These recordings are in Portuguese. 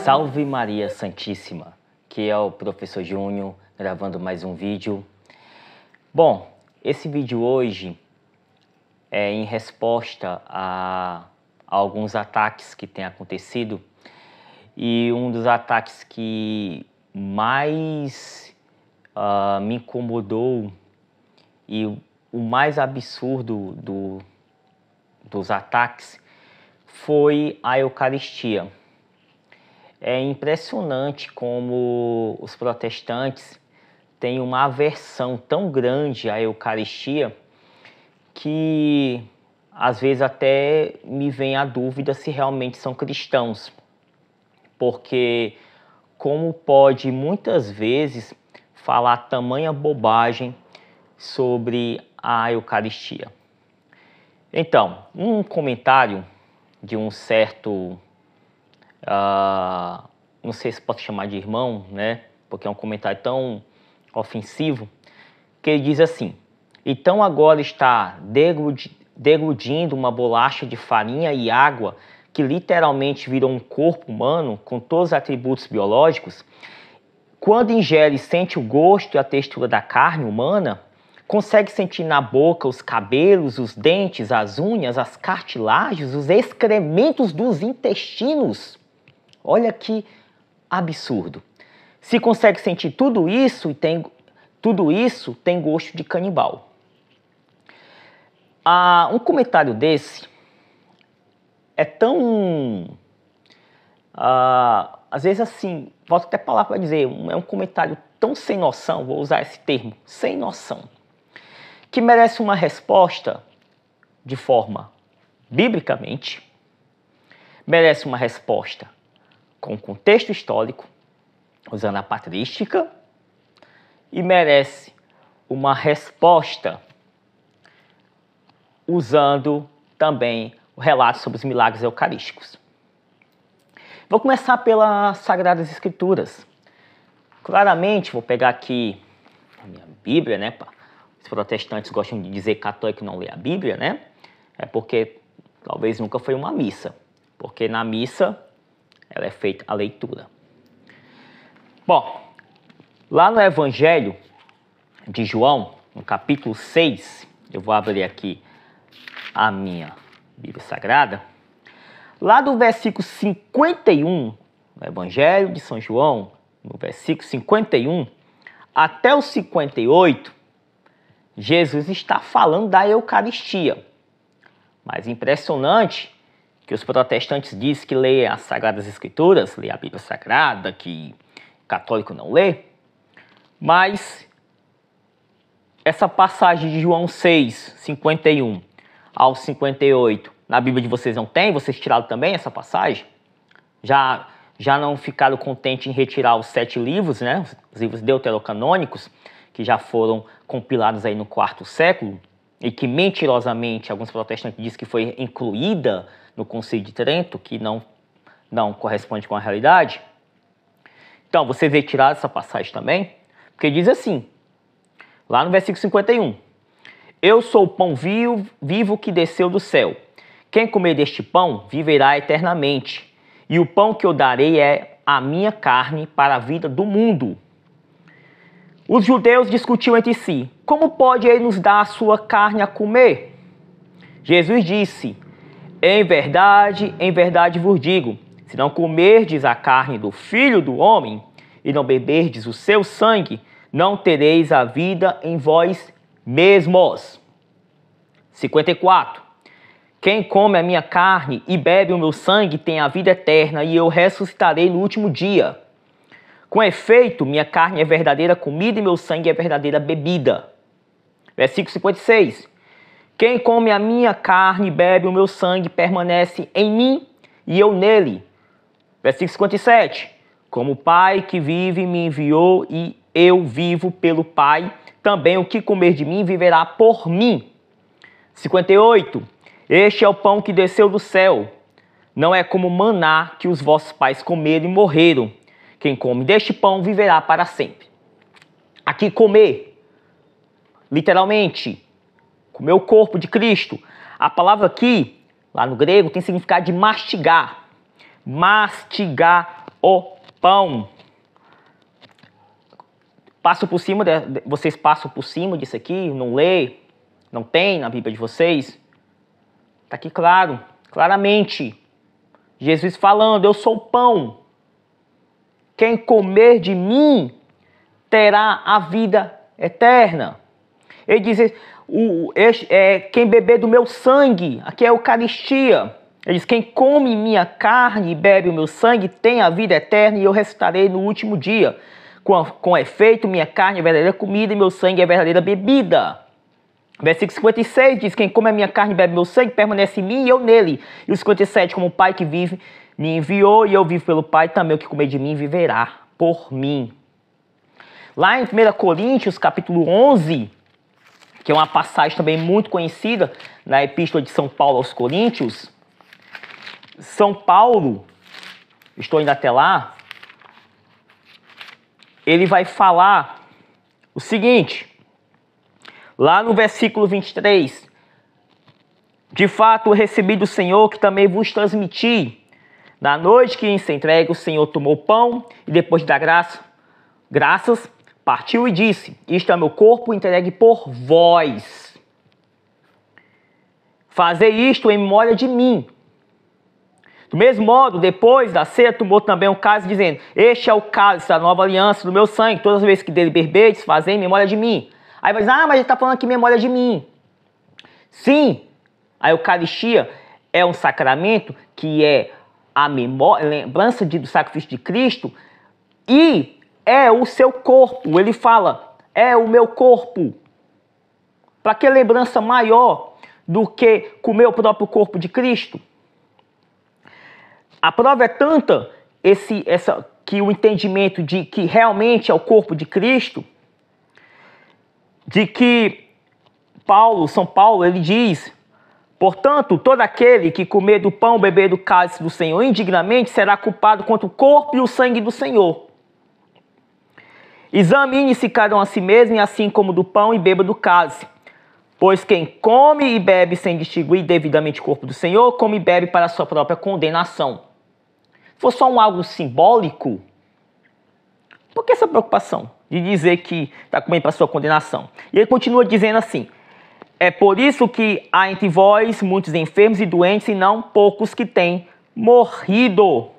Salve Maria Santíssima, que é o Professor Júnior gravando mais um vídeo. Bom, esse vídeo hoje é em resposta a alguns ataques que têm acontecido, e um dos ataques que mais me incomodou e o mais absurdo dos ataques foi a Eucaristia. É impressionante como os protestantes têm uma aversão tão grande à Eucaristia que às vezes até me vem a dúvida se realmente são cristãos. Porque como pode muitas vezes falar tamanha bobagem sobre a Eucaristia? Então, um comentário de um certo, não sei se pode chamar de irmão, né? Porque é um comentário tão ofensivo, que ele diz assim: então agora está degludindo uma bolacha de farinha e água que literalmente virou um corpo humano com todos os atributos biológicos. Quando ingere, sente o gosto e a textura da carne humana, consegue sentir na boca os cabelos, os dentes, as unhas, as cartilagens, os excrementos dos intestinos. Olha que absurdo. Se consegue sentir tudo isso, tem gosto de canibal. Um comentário desse é tão... às vezes assim, posso até falar para dizer, é um comentário tão sem noção, vou usar esse termo, sem noção, que merece uma resposta de forma biblicamente, merece uma resposta com contexto histórico, usando a patrística, e merece uma resposta usando também o relato sobre os milagres eucarísticos. Vou começar pelas Sagradas Escrituras. Claramente, vou pegar aqui a minha Bíblia, né? Os protestantes gostam de dizer que católico não lê a Bíblia, né? É porque talvez nunca foi uma missa. Porque na missa ela é feita a leitura. Bom, lá no Evangelho de João, no capítulo 6, eu vou abrir aqui a minha Bíblia Sagrada. Lá do versículo 51, no Evangelho de São João, no versículo 51 até o 58, Jesus está falando da Eucaristia. Mas impressionante que os protestantes dizem que lê as Sagradas Escrituras, lê a Bíblia Sagrada, que católico não lê. Mas essa passagem de João 6, 51 ao 58, na Bíblia de vocês não tem? Vocês tiraram também essa passagem? Já não ficaram contentes em retirar os 7 livros, né? Os livros deuterocanônicos, que já foram compilados aí no IV século, e que mentirosamente alguns protestantes dizem que foi incluída no Concílio de Trento, que não corresponde com a realidade. Então, vocês retiraram essa passagem também? Porque diz assim, lá no versículo 51, eu sou o pão vivo que desceu do céu. Quem comer deste pão viverá eternamente. E o pão que eu darei é a minha carne para a vida do mundo. Os judeus discutiam entre si, como pode ele nos dar a sua carne a comer? Jesus disse, em verdade vos digo, se não comerdes a carne do Filho do Homem e não beberdes o seu sangue, não tereis a vida em vós mesmos. 54. Quem come a minha carne e bebe o meu sangue tem a vida eterna, e eu ressuscitarei no último dia. Com efeito, minha carne é verdadeira comida e meu sangue é verdadeira bebida. Versículo 56. Quem come a minha carne e bebe o meu sangue permanece em mim e eu nele. Versículo 57. Como o Pai que vive me enviou e eu vivo pelo Pai, também o que comer de mim viverá por mim. 58. Este é o pão que desceu do céu. Não é como maná que os vossos pais comeram e morreram. Quem come deste pão viverá para sempre. Aqui comer, literalmente, comer o corpo de Cristo. A palavra aqui, lá no grego, tem significado de mastigar. Mastigar o pão. Passo por cima, vocês passam por cima disso aqui, não lê, não tem na Bíblia de vocês. Está aqui claro, claramente. Jesus falando, eu sou o pão. Quem comer de mim terá a vida eterna. Ele diz, quem beber do meu sangue, aqui é a Eucaristia. Ele diz, quem come minha carne e bebe o meu sangue tem a vida eterna e eu ressuscitarei no último dia. Com efeito, minha carne é verdadeira comida e meu sangue é verdadeira bebida. Versículo 56 diz, quem come a minha carne e bebe meu sangue permanece em mim e eu nele. E o 57, como o Pai que vive me enviou e eu vivo pelo Pai, também o que comer de mim viverá por mim. Lá em 1 Coríntios, capítulo 11, que é uma passagem também muito conhecida na Epístola de São Paulo aos Coríntios, São Paulo, estou indo até lá, ele vai falar o seguinte, lá no versículo 23, de fato eu recebi do Senhor que também vos transmiti. Na noite que se entrega, o Senhor tomou o pão e depois de dar graças, partiu e disse, isto é meu corpo entregue por vós. Fazei isto em memória de mim. Do mesmo modo, depois da ceia, tomou também um cálice, dizendo, este é o cálice da nova aliança do meu sangue, todas as vezes que dele beberdes, fazei em memória de mim. Aí vai dizer, mas ele está falando aqui em memória de mim. Sim, a Eucaristia é um sacramento que é a memória, lembrança do sacrifício de Cristo e é o seu corpo. Ele fala, é o meu corpo. Para que lembrança maior do que comer o próprio corpo de Cristo? A prova é tanta que o entendimento de que realmente é o corpo de Cristo, de que São Paulo, ele diz, portanto, todo aquele que comer do pão, beber do cálice do Senhor indignamente, será culpado contra o corpo e o sangue do Senhor. Examine-se cada um a si mesmo, e assim como do pão e beba do cálice. Pois quem come e bebe sem distinguir devidamente o corpo do Senhor, come e bebe para a sua própria condenação. Se for só algo simbólico, por que essa preocupação de dizer que está comendo para a sua condenação? E ele continua dizendo assim, é por isso que há entre vós muitos enfermos e doentes, e não poucos que têm morrido.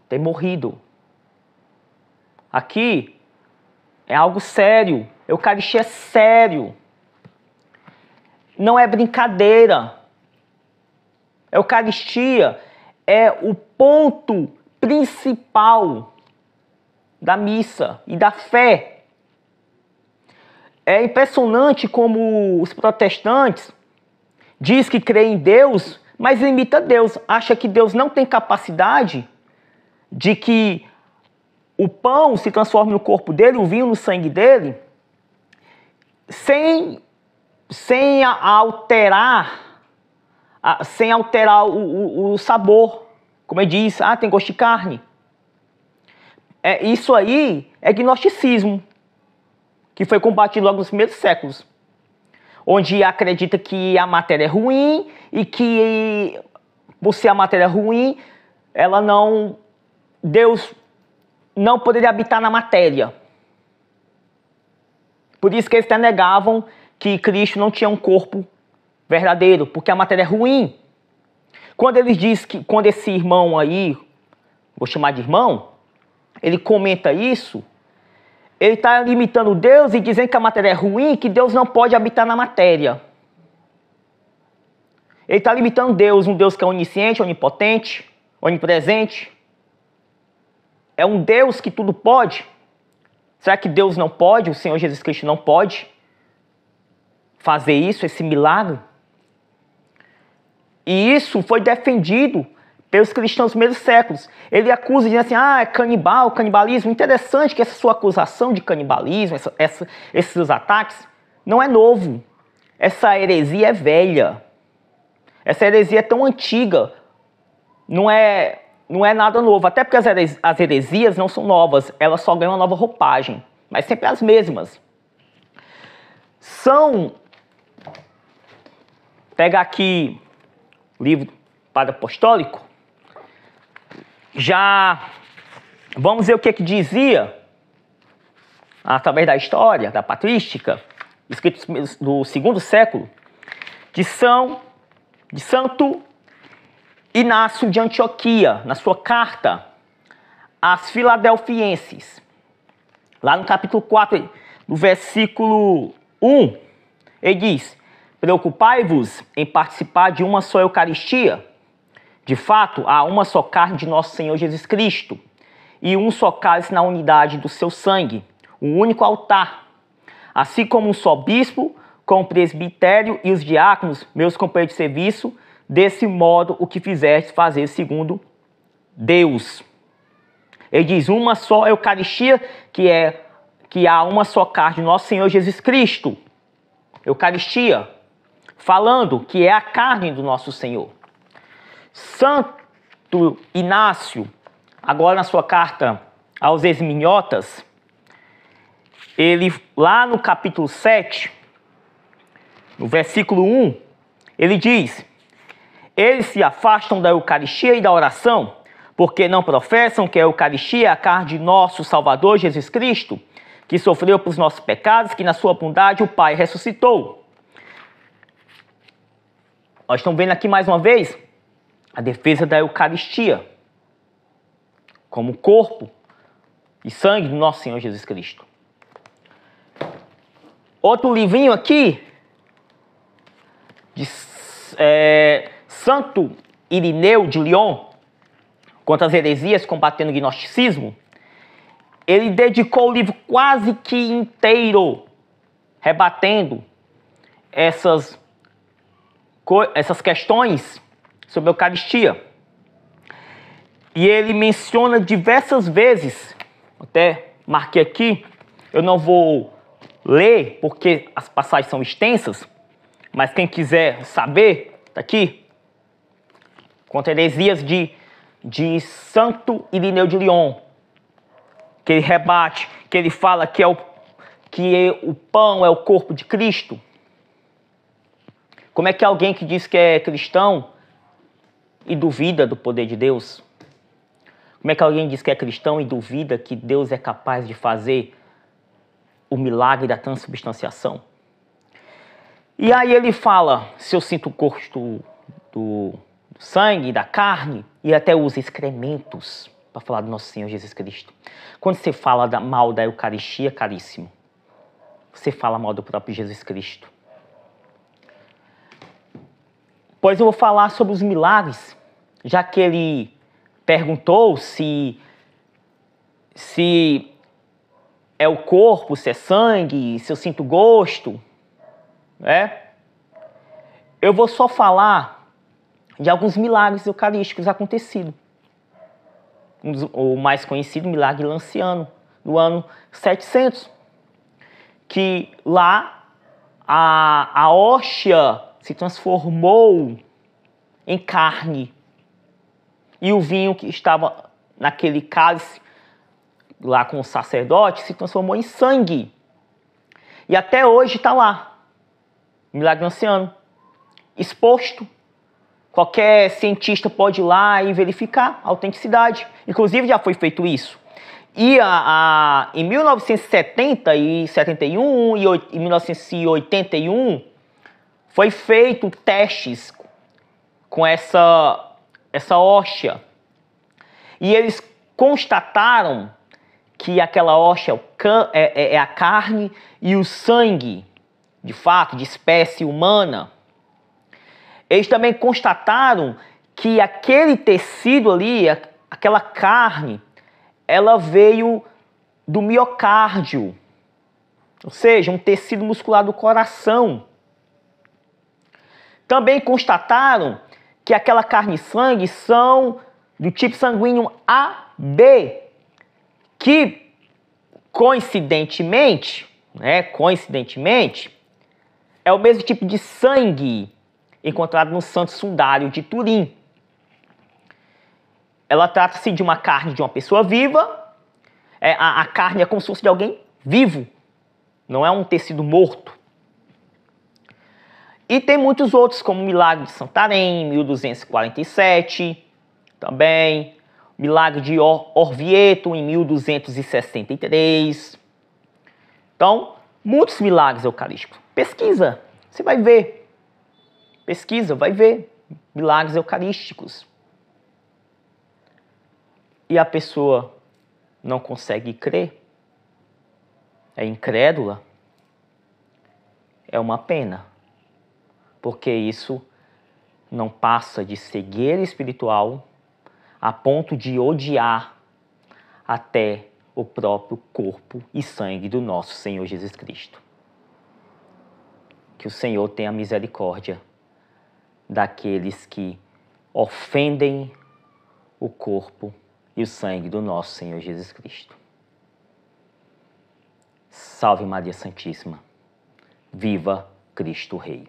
Tem morrido. Aqui é algo sério. Eucaristia é sério. Não é brincadeira. Eucaristia é o ponto principal da missa e da fé. É impressionante como os protestantes dizem que creem em Deus, mas limita Deus. Acha que Deus não tem capacidade de que o pão se transforme no corpo dele, o vinho no sangue dele, sem alterar o sabor. Como ele diz, tem gosto de carne. Isso aí é gnosticismo, que foi combatido logo nos primeiros séculos, onde acredita que a matéria é ruim e que, por ser a matéria ruim, Deus não poderia habitar na matéria. Por isso que eles até negavam que Cristo não tinha um corpo verdadeiro, porque a matéria é ruim. Quando eles dizem que, quando esse irmão aí, vou chamar de irmão, ele comenta isso, ele está limitando Deus e dizendo que a matéria é ruim, que Deus não pode habitar na matéria. Ele está limitando Deus, um Deus que é onisciente, onipotente, onipresente. É um Deus que tudo pode. Será que Deus não pode, o Senhor Jesus Cristo não pode fazer isso, esse milagre? E isso foi defendido pelos cristãos dos primeiros séculos. Ele acusa, dizendo assim, é canibal, canibalismo. Interessante que essa sua acusação de canibalismo, esses seus ataques, não é novo. Essa heresia é velha. Essa heresia é tão antiga. Não é nada novo. Até porque as heresias não são novas. Elas só ganham uma nova roupagem. Mas sempre as mesmas. Pega aqui o livro Padre Apostólico. já vamos ver o que dizia, através da história, da patrística, escritos do segundo século, de Santo Inácio de Antioquia, na sua carta às Filadelfienses, lá no capítulo 4, no versículo 1, ele diz: preocupai-vos em participar de uma só Eucaristia. De fato, há uma só carne de nosso Senhor Jesus Cristo e um só cálice na unidade do seu sangue, um único altar, assim como um só bispo, com o presbitério e os diáconos, meus companheiros de serviço, desse modo o que fizeste fazer segundo Deus. Ele diz uma só Eucaristia, que há uma só carne de nosso Senhor Jesus Cristo. Eucaristia, falando que é a carne do nosso Senhor. Santo Inácio, agora na sua carta aos Esminiotas, ele lá no capítulo 7, no versículo 1, ele diz: eles se afastam da Eucaristia e da oração, porque não professam que a Eucaristia é a carne de nosso Salvador Jesus Cristo, que sofreu por nossos pecados, que na sua bondade o Pai ressuscitou. Nós estamos vendo aqui mais uma vez a defesa da Eucaristia como corpo e sangue do nosso Senhor Jesus Cristo. Outro livrinho aqui, de Santo Irineu de Lyon, contra as heresias, combatendo o gnosticismo, ele dedicou o livro quase que inteiro rebatendo essas questões sobre a Eucaristia. E ele menciona diversas vezes, até marquei aqui, eu não vou ler porque as passagens são extensas, mas quem quiser saber, está aqui, contra heresias de Santo Irineu de Lyon, que ele rebate, que ele fala que o pão é o corpo de Cristo. Como é que alguém que diz que é cristão e duvida do poder de Deus? Como é que alguém diz que é cristão e duvida que Deus é capaz de fazer o milagre da transubstanciação? E aí ele fala, se eu sinto o gosto do sangue, da carne, e até usa excrementos para falar do nosso Senhor Jesus Cristo. Quando você fala mal da Eucaristia, caríssimo, você fala mal do próprio Jesus Cristo. Pois eu vou falar sobre os milagres, já que ele perguntou se é o corpo, se é sangue, se eu sinto gosto, né? Eu vou só falar de alguns milagres eucarísticos acontecidos. O mais conhecido, milagre lanciano, no ano 700, que lá a hóstia se transformou em carne e o vinho que estava naquele cálice lá com o sacerdote se transformou em sangue. E até hoje está lá, milagre lanciano, exposto. Qualquer cientista pode ir lá e verificar a autenticidade. Inclusive já foi feito isso. E em 1970 e 71 e em 1981 foi feito testes com essa hóstia. E eles constataram que aquela hóstia é a carne e o sangue, de fato, de espécie humana. Eles também constataram que aquele tecido ali, aquela carne, ela veio do miocárdio, ou seja, um tecido muscular do coração. Também constataram que aquela carne e sangue são do tipo sanguíneo AB, que coincidentemente, é o mesmo tipo de sangue encontrado no Santo Sudário de Turim. Ela trata-se de uma carne de uma pessoa viva. A carne é como se fosse de alguém vivo, não é um tecido morto. E tem muitos outros, como o Milagre de Santarém, 1247, também. milagre de Orvieto em 1263. Então, muitos milagres eucarísticos. Pesquisa, você vai ver. Pesquisa, vai ver milagres eucarísticos. E a pessoa não consegue crer, é incrédula, é uma pena, porque isso não passa de cegueira espiritual a ponto de odiar até o próprio corpo e sangue do nosso Senhor Jesus Cristo. Que o Senhor tenha misericórdia daqueles que ofendem o corpo e o sangue do nosso Senhor Jesus Cristo. Salve Maria Santíssima. Viva Cristo Rei.